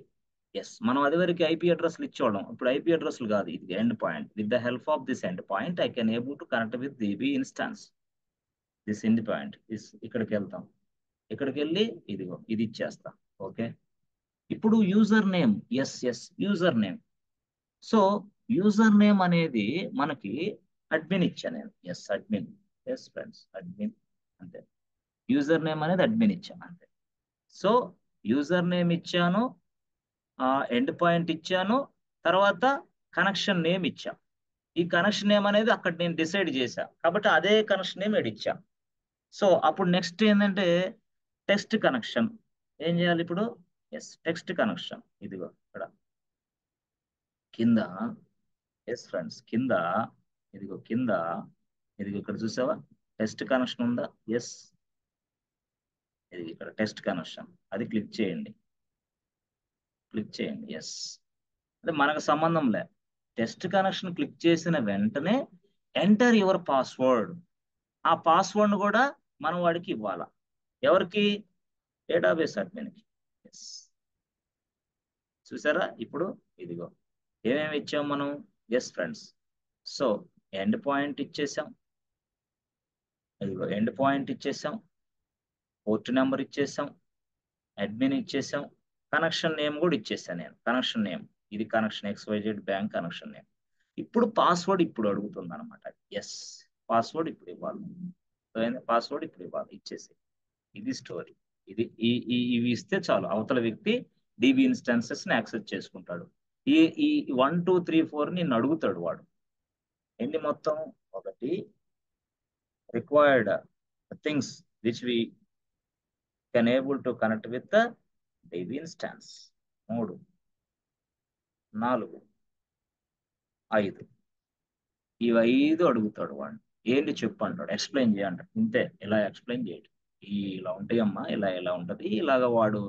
ఎస్. మనం అది వరకు ఐపీ అడ్రస్లు ఇచ్చేవాళ్ళం. ఇప్పుడు ఐపీ అడ్రస్లు కాదు, ఇది end point. With the help of this end point I can able to connect with DB instance. This end point ఇక్కడికి వెళ్తాం. ఇక్కడికి వెళ్ళి ఇదిగో ఇది ఇచ్చేస్తాం. ఓకే. ఇప్పుడు user name, yes yes, user name. So user name అనేది మనకి అడ్మిన్ ఇచ్చా నేను. Yes admin. Yes friends, admin. అంతే. యూజర్ నేమ్ అనేది అడ్మిన్ ఇచ్చాను అంతే. సో యూజర్ నేమ్ ఇచ్చాను, ఎండ్ పాయింట్ ఇచ్చాను, తర్వాత కనెక్షన్ నేమ్ ఇచ్చా. ఈ కనెక్షన్ నేమ్ అనేది అక్కడ నేను డిసైడ్ చేశా కాబట్టి అదే కనెక్షన్ నేమ్ ఇచ్చా. సో అప్పుడు నెక్స్ట్ ఏంటంటే టెక్స్ట్ కనెక్షన్. ఏం చేయాలి ఇప్పుడు? Yes, test connection. ఇదిగో ఇక్కడ కింద, ఎస్ ఫ్రెండ్స్, కింద ఇదిగో కింద ఇదిగో ఇక్కడ చూసావా? టెస్ట్ కనెక్షన్ ఉందా? ఎస్, ఇది ఇక్కడ టెస్ట్ కనెక్షన్, అది క్లిక్ చేయండి. ఎస్, అంటే మనకు సంబంధం లే. టెస్ట్ కనెక్షన్ క్లిక్ చేసిన వెంటనే ఎంటర్ యువర్ పాస్వర్డ్. ఆ పాస్వర్డ్ కూడా మనం వాడికి ఇవ్వాలా. ఎవరికి? డేటాబేస్ అడ్మిన్కి. ఎస్, చూసారా ఇప్పుడు? ఇదిగో ఏమేమి ఇచ్చాం మనం? Yes friends. So end point ఇచ్చేసాం, ఇదిగో ఎండ్ పాయింట్ ఇచ్చేసాం, పోర్ట్ నెంబర్ ఇచ్చేసాం, అడ్మిన్ ఇచ్చేసాం, కనెక్షన్ నేమ్ కూడా ఇచ్చేసాను నేను. కనెక్షన్ నేమ్ ఇది connection XYZ bank connection name. ఇప్పుడు పాస్వర్డ్ ఇప్పుడు అడుగుతుంది అనమాట. ఎస్, పాస్వర్డ్ ఇప్పుడు ఇవ్వాలి. పాస్వర్డ్ ఇప్పుడు ఇవ్వాలి, ఇచ్చేసి. ఇది స్టోరీ. ఇది ఇవి ఇస్తే చాలు, అవతల వ్యక్తి DB ఇన్స్టాన్సెస్ ని యాక్సెస్ చేసుకుంటాడు. ఈ ఈ 1 2 3 4 నిన్ను అడుగుతాడు వాడు. ఎన్ని మొత్తం? ఒకటి, required things which we can able to connect with the DB instance. 3 4 5, ఇవి 5 అడుగుతాడు వాడు. ఏంటి చెప్పు అంటాడు, ఎక్స్ప్లెయిన్ చేయంటాడు. ఇంతే, ఇలా ఎక్స్ప్లెయిన్ చేయడు. ఇలా ఉంటాయమ్మా, ఇలా ఉంటది, ఇలాగ వాడు,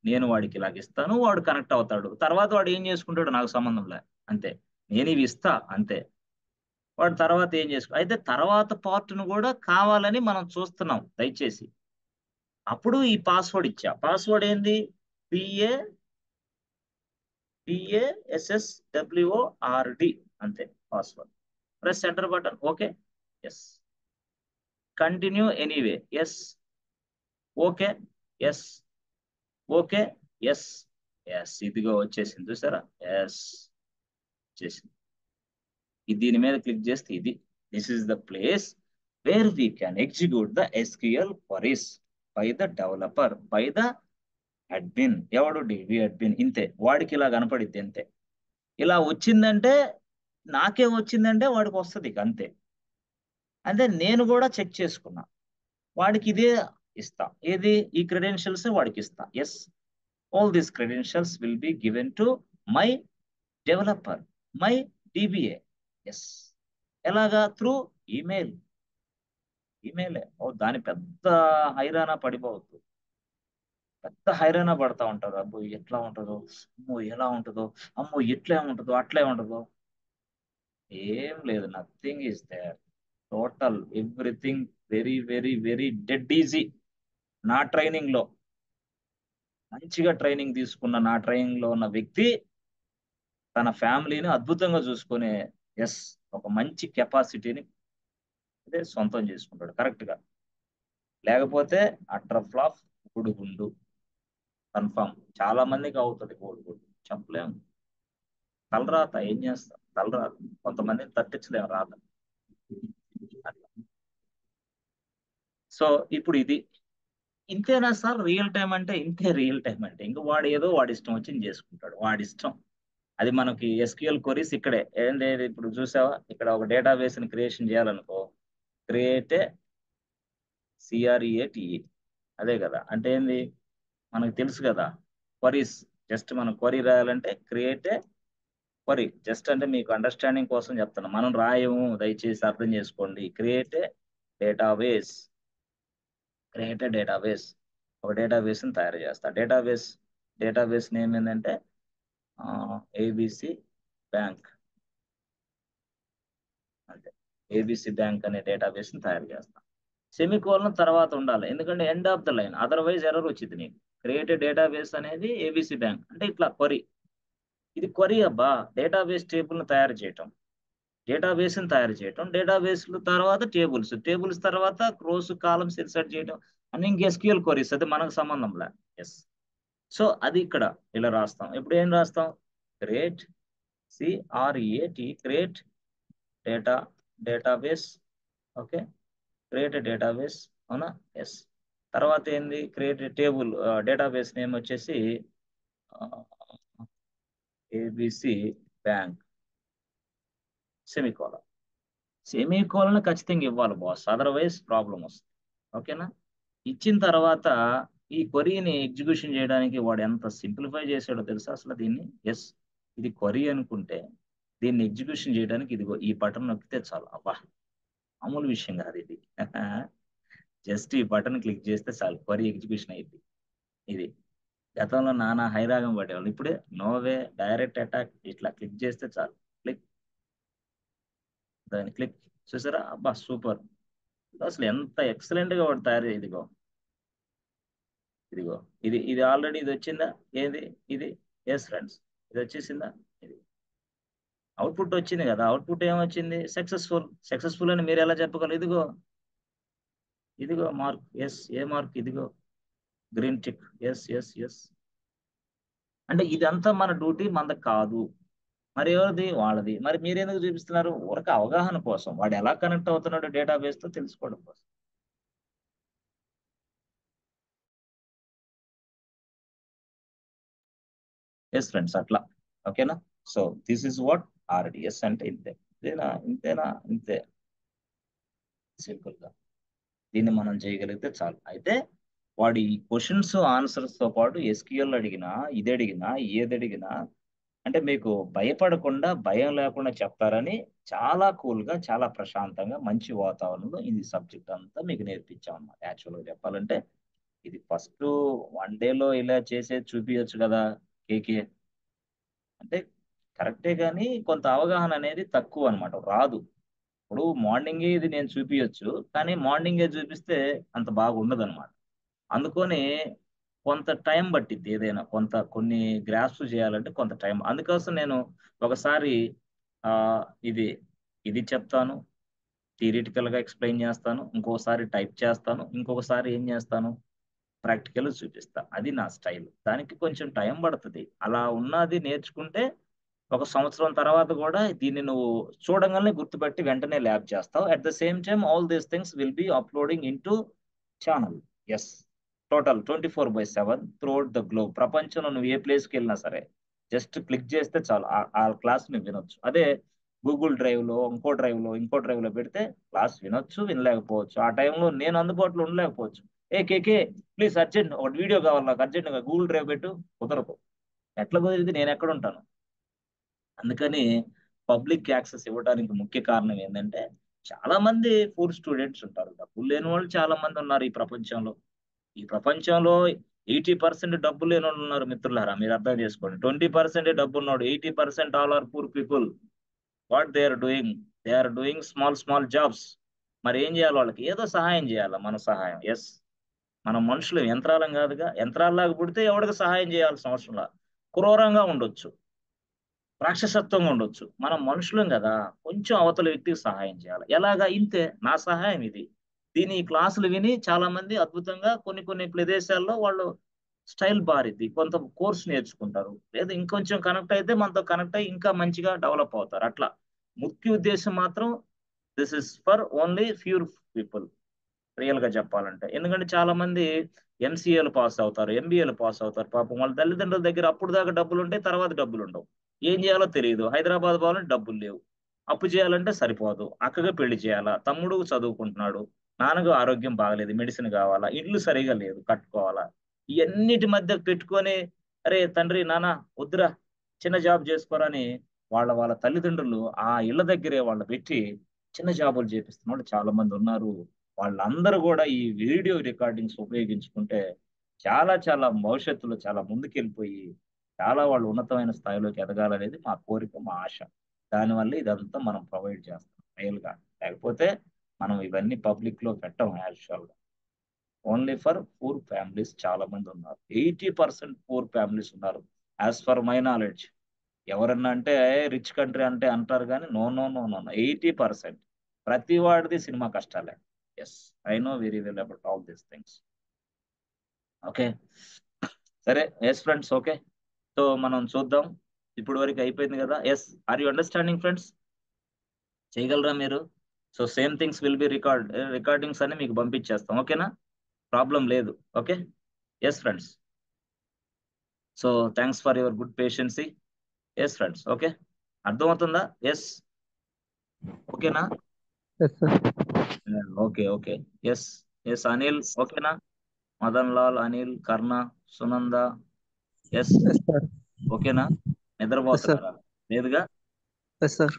నేను వాడికి ఇలాగ ఇస్తాను, వాడు కనెక్ట్ అవుతాడు. తర్వాత వాడు ఏం చేసుకుంటాడు నాకు సంబంధం లే, అంతే. నేను ఇవి ఇస్తా అంతే. వాడు తర్వాత ఏం అయితే తర్వాత పార్ట్ను కూడా కావాలని మనం చూస్తున్నాం దయచేసి. అప్పుడు ఈ పాస్వర్డ్ ఇచ్చా. పాస్వర్డ్ ఏంది? PASSWORD, అంతే password. Press enter button. Okay, yes. Continue anyway. Yes, okay, yes, okay, yes. Yes, ఇదిగో వచ్చేసింది చూసారా? ఎస్, వచ్చేసింది. దీని మీద క్లిక్ చేస్తే ఇది, this is the place where we can execute the SQL queries by the developer, by the admin. ఎవడు? DB admin. ఇంతే, వాడికి ఇలా కనపడిద్ది అంతే. ఇలా వచ్చిందంటే, నాకే వచ్చిందంటే వాడికి వస్తుంది ఇక, అంతే. అంటే నేను కూడా చెక్ చేసుకున్నా, వాడికి ఇదే ఇస్తా. ఏది? ఈ క్రెడెన్షియల్స్ వాడికి ఇస్తా. Yes, all these credentials will be given to my developer, my DBA. Yes, ఎలాగా? Through email. ఈమెయిలే. ఓ, దాని పెద్ద హైరానా పడిపోవద్దు. పెద్ద హైరానా పడతా ఉంటారు. అబ్బో ఎట్లా ఉంటుందో, అమ్మో ఎలా ఉంటుందో, అమ్మో ఎట్లే ఉంటుందో, అట్లే ఉంటుందో. ఏం లేదు, nothing is there. Total everything very very very dead easy. నా ట్రైనింగ్ లో, మంచిగా ట్రైనింగ్ తీసుకున్న నా ట్రైనింగ్ లో ఉన్న వ్యక్తి తన ఫ్యామిలీని అద్భుతంగా చూసుకునే, ఎస్, ఒక మంచి కెపాసిటీని అదే సొంతం చేసుకుంటాడు కరెక్ట్ గా. లేకపోతే అట్టర్ ఫ్లాప్, గుడుగుండు, కన్ఫామ్. చాలా మందికి అవుతుంది గుడుగుండు, చెప్పలేము. తలరాత, ఏం చేస్తాం, తలరాత. కొంతమందిని తట్టించలేము రాత. సో ఇప్పుడు ఇది ఇంతేనా సార్ రియల్ టైం అంటే? ఇంతే రియల్ టైం అంటే. ఇంక వాడు ఏదో వాడి ఇష్టం వచ్చింది చేసుకుంటాడు, వాడి ఇష్టం. అది మనకి SQL క్వరీస్ ఇక్కడే ఏంటి? ఇప్పుడు చూసావా, ఇక్కడ ఒక డేటాబేస్ ని క్రియేషన్ చేయాలనుకో, క్రియేట్ CREATE, అదే కదా. అంటే ఏంది? మనకు తెలుసు కదా, క్వరీస్. జస్ట్ మనం క్వరీ రాయాలంటే క్రియేట్ క్వరీ. జస్ట్ అంటే మీకు అండర్స్టాండింగ్ కోసం చెప్తాను, మనం రాయము, దయచేసి అర్థం చేసుకోండి. క్రియేట్ డేటాబేస్, ఒక డేటాబేస్ ని తయారు చేస్తా. డేటాబేస్ నేమ్ ఏంటంటే ABC బ్యాంక్, అంతే. ABC బ్యాంక్ అనే డేటాబేస్ ని తయారు చేస్తా. సెమికోలన్ తర్వాత ఉండాలి, ఎందుకంటే end of the line, otherwise error వచ్చింది నీకు. క్రియేట్ డేటాబేస్ అనేది ABC బ్యాంక్ అంటే ఇట్లా క్వరీ. ఇది క్వరీ అబ్బా, డేటాబేస్ టేబుల్ ని తయారు చేయటం, డేటాబేస్ ని తయారు చేయటం, డేటాబేస్ తర్వాత టేబుల్స్ తర్వాత రోస్ కాలమ్స్ ఇన్సర్ట్ చేయటం అని ఇంక SQL క్వరీస్. అది మనకు సంబంధం లే. ఎస్, సో అది ఇక్కడ ఇలా రాస్తాం. ఇప్పుడు ఏం రాస్తాం? Create create database. Okay, create database, అవునా? ఎస్. తర్వాత ఏంది? Create table. డేటాబేస్ నేమ్ వచ్చేసి ABC బ్యాంక్, సెమీకోలన్ ఖచ్చితంగా ఇవ్వాలి బాస్, అదర్వైజ్ ప్రాబ్లం వస్తుంది. ఓకేనా? ఇచ్చిన తర్వాత ఈ క్వరీని ఎగ్జిక్యూషన్ చేయడానికి వాడు ఎంత సింప్లిఫై చేశాడో తెలుసా అసలు దీన్ని? ఎస్, ఇది క్వరీ అనుకుంటే దీన్ని ఎగ్జిక్యూషన్ చేయడానికి ఇదిగో ఈ బటన్ నొక్కితే చాలు. అబ్బా, మామూలు విషయం కాదు ఇది. జస్ట్ ఈ బటన్ క్లిక్ చేస్తే చాలు క్వరీ ఎగ్జిక్యూషన్ అయింది. ఇది గతంలో నానా హైరాగం పడేవాళ్ళు, ఇప్పుడే నోవే డైరెక్ట్ అటాక్, ఇట్లా క్లిక్ చేస్తే చాలు. క్లిక్, దాని క్లిక్, చూసారా? అబ్బా సూపర్. అసలు ఎంత ఎక్సలెంట్ గా వాడు తయారు ఇదిగో, ఇదిగో ఇది ఇది ఆల్రెడీ ఇది వచ్చిందా ఏది ఇది? ఎస్ ఫ్రెండ్స్, ఇది వచ్చేసిందా? ఇది అవుట్పుట్ వచ్చింది కదా. అవుట్పుట్ ఏమొచ్చింది? సక్సెస్ఫుల్. సక్సెస్ఫుల్ అని మీరు ఎలా చెప్పగలరు? ఇదిగో, ఇదిగో మార్క్, ఎస్, ఏ మార్క్? ఇదిగో green tick, yes yes yes. అంటే ఇదంతా మన డ్యూటీ, మనది కాదు. మరి ఎవరిది? వాళ్ళది. మరి మీరెందుకు చూపిస్తున్నారు? ఊరక అవగాహన కోసం, వాడు ఎలా కనెక్ట్ అవుతున్నాడు డేటాబేస్ తో తెలుసుకోవడం కోసం. ఎస్ ఫ్రెండ్స్, అట్లా. ఓకేనా? So this is what RDS అంటే. ఇంతే. ఇంతేనా? ఇంతేనా? ఇంతే సింపుల్ గా దీన్ని మనం చేయగలిగితే చాలు. అయితే వాడు ఈ క్వశ్చన్స్ ఆన్సర్స్ తో పాటు ఎస్క్యూఎల్ అడిగినా, ఇది అడిగినా, ఏది అడిగినా అంటే మీకు భయపడకుండా, భయం లేకుండా చెప్తారని చాలా కూల్ గా, చాలా ప్రశాంతంగా, మంచి వాతావరణంలో ఇది సబ్జెక్ట్ అంతా మీకు నేర్పించాం అన్నమాట. యాక్చువల్గా చెప్పాలంటే ఇది ఫస్ట్ 1 డేలో ఇలా చేసేది చూపించచ్చు కదా కేకే అంటే. కరెక్టే, కానీ కొంత అవగాహన అనేది తక్కువ అన్నమాట, రాదు. ఇప్పుడు మార్నింగే ఇది నేను చూపించచ్చు, కానీ మార్నింగే చూపిస్తే అంత బాగా ఉండదు అనమాట. అందుకని కొంత టైం పట్టిద్ది, ఏదైనా కొన్ని గ్రాఫ్స్ చేయాలంటే కొంత టైం. అందుకోసం నేను ఒకసారి ఆ ఇది ఇది చెప్తాను, థియరిటికల్ గా ఎక్స్ప్లెయిన్ చేస్తాను, ఇంకోసారి టైప్ చేస్తాను, ఇంకొకసారి ఏం చేస్తాను, ప్రాక్టికల్ చూపిస్తా. అది నా స్టైల్. దానికి కొంచెం టైం పడుతుంది. అలా ఉన్నది నేర్చుకుంటే 1 సంవత్సరం తర్వాత కూడా దీన్ని నువ్వు చూడంగానే గుర్తుపెట్టి వెంటనే ల్యాబ్ చేస్తావు. At the same time all these things will be uploading in to channel. Yes, total 24/7 throughout the globe. ప్రపంచంలో నువ్వు ఏ ప్లేస్కి వెళ్ళినా సరే జస్ట్ క్లిక్ చేస్తే చాలు, ఆ క్లాస్ ని వినొచ్చు. అదే గూగుల్ డ్రైవ్ లో, ఇంకో డ్రైవ్ లో పెడితే క్లాస్ వినొచ్చు, వినలేకపోవచ్చు. ఆ టైంలో నేను అందుబాటులో ఉండలేకపోవచ్చు. ఏ కేకే ప్లీజ్ అర్జెంట్ ఒక వీడియో కావాలి నాకు, అర్జెంట్ గా గూగుల్ డ్రైవ్ పెట్టు. కుదరదు. ఎట్లా కుదిరింది? నేను ఎక్కడ ఉంటాను? అందుకని పబ్లిక్ యాక్సెస్ ఇవ్వడానికి ముఖ్య కారణం ఏంటంటే, చాలా మంది పూర్ స్టూడెంట్స్ ఉంటారు, డబ్బులు లేని వాళ్ళు చాలా మంది ఉన్నారు ఈ ప్రపంచంలో. ఈ ప్రపంచంలో 80% డబ్బు లేని వాళ్ళు ఉన్నారు మిత్రులారా, మీరు అర్థం చేసుకోండి. 20% డబ్బు ఉన్నాడు, 80% all are poor people. What they are doing? They are doing small small jobs. మరి ఏం చేయాలి? వాళ్ళకి ఏదో సహాయం చేయాలి, మన సహాయం. ఎస్, మనం మనుషులు, యంత్రాలం కాదుగా. యంత్రాల్లాగా పుడితే ఎవరికి సహాయం చేయాల్సిన అవసరం, క్రూరంగా ఉండొచ్చు, రాక్షసత్వంగా ఉండొచ్చు. మనం మనుషులం కదా, కొంచెం అవతల వ్యక్తికి సహాయం చేయాలి. ఎలాగా? ఇంతే, నా సహాయం ఇది. దీని ఈ క్లాసులు విని చాలా మంది అద్భుతంగా కొన్ని కొన్ని ప్రదేశాల్లో వాళ్ళు స్టైల్ బారిద్ది, కొంత కోర్స్ నేర్చుకుంటారు, లేదా ఇంకొంచెం కనెక్ట్ అయితే మనతో కనెక్ట్ అయ్యి ఇంకా మంచిగా డెవలప్ అవుతారు. అట్లా ముఖ్య ఉద్దేశం మాత్రం this is for only few people, real గా చెప్పాలంటే. ఎందుకంటే చాలా మంది ఎంసీఏలు పాస్ అవుతారు, ఎంబీఏలు పాస్ అవుతారు. పాపం వాళ్ళ తల్లిదండ్రుల దగ్గర అప్పుడు దాకా డబ్బులు ఉంటాయి, తర్వాత డబ్బులు ఉండవు. ఏం చేయాలో తెలియదు. హైదరాబాద్ పోవాలంటే డబ్బులు లేవు, అప్పు చేయాలంటే సరిపోదు, అక్కగా పెళ్లి చేయాలా, తమ్ముడు చదువుకుంటున్నాడు, నాన్నకు ఆరోగ్యం బాగలేదు, మెడిసిన్ కావాలా, ఇల్లు సరిగా లేదు కట్టుకోవాలా. ఇవన్నిటి మధ్య పెట్టుకొని, అరే తండ్రి నాన్న వద్దురా, చిన్న జాబ్ చేసుకోరని వాళ్ళ తల్లిదండ్రులు ఆ ఇళ్ల దగ్గరే వాళ్ళ పెట్టి చిన్న జాబులు చేపిస్తున్న వాళ్ళు చాలా మంది ఉన్నారు. వాళ్ళందరూ కూడా ఈ వీడియో రికార్డింగ్స్ ఉపయోగించుకుంటే చాలా చాలా భవిష్యత్తులో చాలా ముందుకెళ్ళిపోయి చాలా వాళ్ళు ఉన్నతమైన స్థాయిలోకి ఎదగాలనేది మా కోరిక, మా ఆశ. దానివల్ల ఇదంతా మనం ప్రొవైడ్ చేస్తాం రియల్ గా. లేకపోతే మనం ఇవన్నీ పబ్లిక్ లో పెట్టం. యాక్చువల్ గా ఓన్లీ ఫర్ పూర్ ఫ్యామిలీస్ చాలా మంది ఉన్నారు. 80% పూర్ ఫ్యామిలీస్ ఉన్నారు యాజ్ ఫర్ మై నాలెడ్జ్. ఎవరన్నా అంటే రిచ్ కంట్రీ అంటే అంటారు, కానీ నో నో నో నో 80% ప్రతి వాడిది సినిమా కష్టాలే. Yes, I know very well about all these things. Okay, సరే. Yes friends, okay. సో మనం చూద్దాం. ఇప్పుడు వరకు అయిపోయింది కదా. Yes, are you understanding friends? చేయగలరా మీరు? So same things will be recordings అని మీకు పంపించేస్తాం. ఓకేనా? ప్రాబ్లం లేదు. Okay. Yes friends. So thanks for your good patience. Yes friends, okay. అర్థమవుతుందా? ఎస్, ఓకేనా? Yes sir. Okay okay. Yes yes Anil, ఓకేనా? మదన్ లాల్, అనిల్, కర్ణ, సునంద, ఎస్ ఎస్ సార్. ఓకేనా? Yes sir. నిద్రపోతున్నారా? లేదుగా? Yes sir.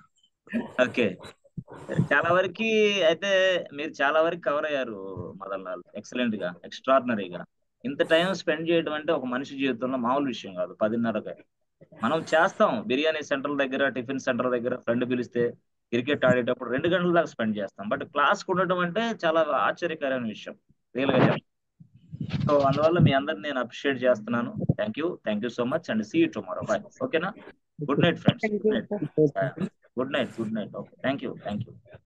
ఓకే. చాలా వరకు అయితే మీరు చాలా వరకు కవర్ అయ్యారు మదన్ లాల్, ఎక్సలెంట్ గా, ఎక్స్ట్రాడినరీగా. ఇంత టైం స్పెండ్ చేయడం అంటే ఒక మనిషి జీవితంలో మామూలు విషయం కాదు. 10:30కి మనం చేస్తాం బిర్యానీ సెంటర్ దగ్గర, టిఫిన్ సెంటర్ దగ్గర ఫ్రెండ్ పిలిస్తే, క్రికెట్ ఆడేటప్పుడు 2 గంటల దాకా స్పెండ్ చేస్తాం. బట్ క్లాస్ ఉండటం అంటే చాలా ఆశ్చర్యకరమైన విషయం, రియల్ గా చెప్తాను. సో అందువల్ల మీ అందరిని నేను అప్రిషియేట్ చేస్తున్నాను. Thank you so much and see you tomorrow. Bye. ఓకేనా? Good night friends. Thank good you night. Sir. Good night. Okay. Thank you.